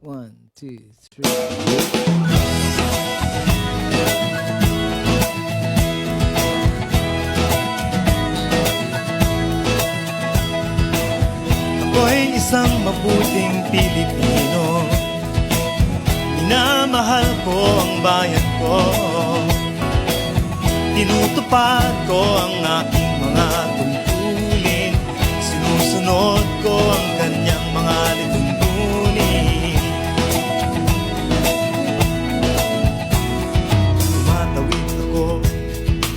One, two, three. Ako'y isang mabuting Pilipino. Minamahal ko ang bayan ko. Tinutupad ko ang aking mga tungkulin. Sinusunod ko ang kanyang mga lituntunin. Tumatawid ako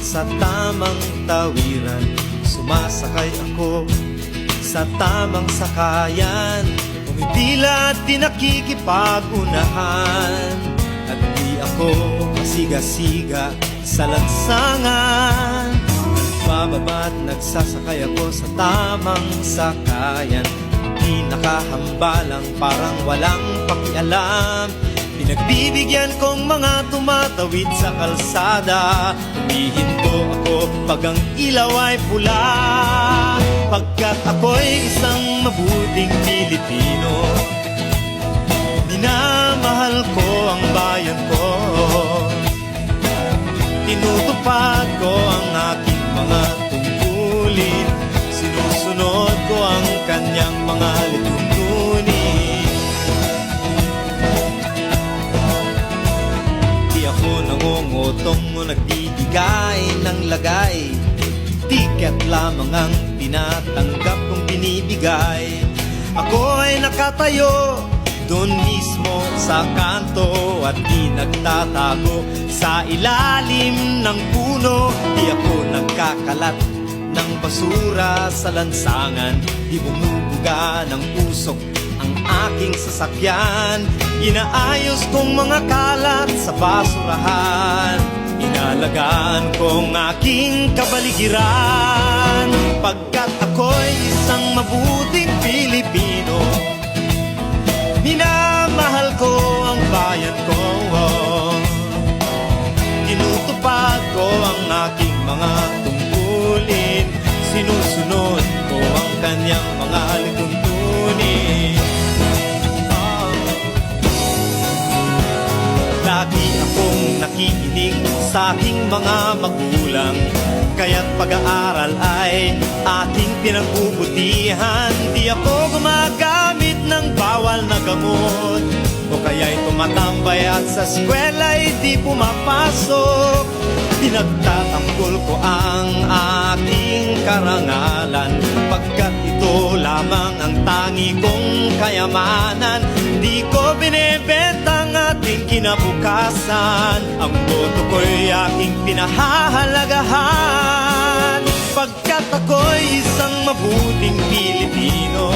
sa tamang tawiran. Sumasakay ako sa tamang sakayan. Umitila at di nakikipag-unahan. At di ako masiga-siga sa lansangan. Nagbababa at nagsasakay ako sa tamang sakayan. Di nakahambalang parang walang pakialam. Pinagbibigyan kong mga tumatawid sa kalsada. Humihinto ako pag ang ilaw ay pula. Pagkat ako'y isang mabuting Pilipino. Minamahal ko ang bayan ko. Tinutupad ko ang aking mga tungkulin. Sinusunod ko ang kanyang mga lituntunin. Di ako nangungutong o nagbibigay ng lagay. Tiket lamang ang tinatanggap kong binibigay. Ako ay nakatayo doon mismo sa kanto at di nagtatago sa ilalim ng puno. Di ako nagkakalat ng basura sa lansangan. Di bumubuga ng usok ang aking sasakyan. Inaayos kong mga kalat sa basurahan. Inalagaan kong aking kabaligiran. Pagkat ako'y isang mabuting Pilipino. Minamahal ko ang bayan ko. Tinutupad ko ang aking mga tungkulin. Sinusunod ko ang kanyang mga lituntunin. Lagi akong nakikinig sa aking mga magulang. Kaya't pag-aaral ay aking pinagbubutihan. Di ako gumagamit ng bawal na gamot, o kaya'y tumatambay at sa eskwela'y di pumapasok. Pinagtatanggol ko ang aking karangalan, pagkat ito lamang ang tangi kong kayamanan. Di ko binebenta ang ating kinabukasan. Ang boto ko'y aking pinahahalagahan. Pagkat ako'y isang mabuting Pilipino.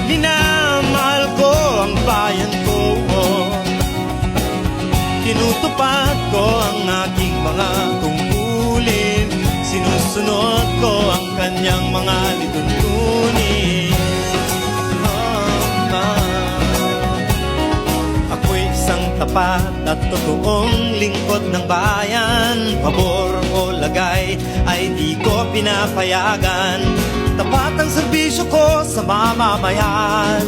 Minamahal ko ang bayan ko. Tinutupad ko ang aking mga tungkulin. Sinusunod ko ang kanyang mga lituntunin. Ako'y isang tapat at totoong lingkod ng bayan. Pabor o lagay ay di ko pinapayagan. Tapat ang serbisyo ko sa mamamayan.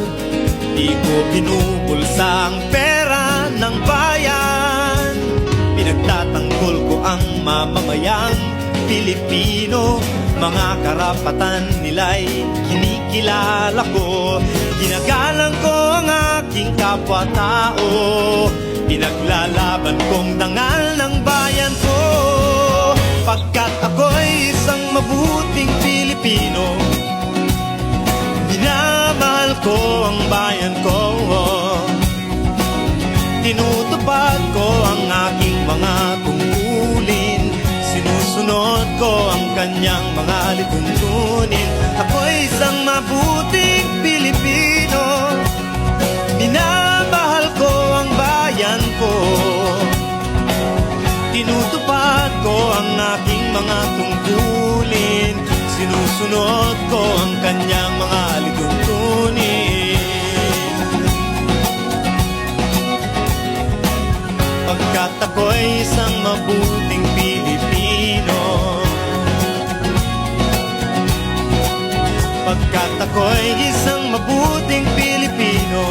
Di ko binubulsa ang pera ng bayan. Pinagtatanggol ko ang mamamayang Pilipino. Mga karapatan nila'y kinikilala ko. Ginagalang ko ang aking kapwa-tao. Pinaglalaban kong dangal ng bayan ko. Pagkat ako'y isang mabuting Pilipino. Minamahal ko ang bayan ko. Tinutupad ko ang aking mga tungkulin. Sinusunod ko ang kanyang mga lituntunin. Ako'y isang mabuting Pilipino. Minamahal ko ang bayan ko. Tinutupad ko ang aking mga tungkulin. Sinusunod ko ang kanyang mga lituntunin. Pagkat ako'y isang mabuting Pilipino. Pagkat ako'y isang mabuting Pilipino.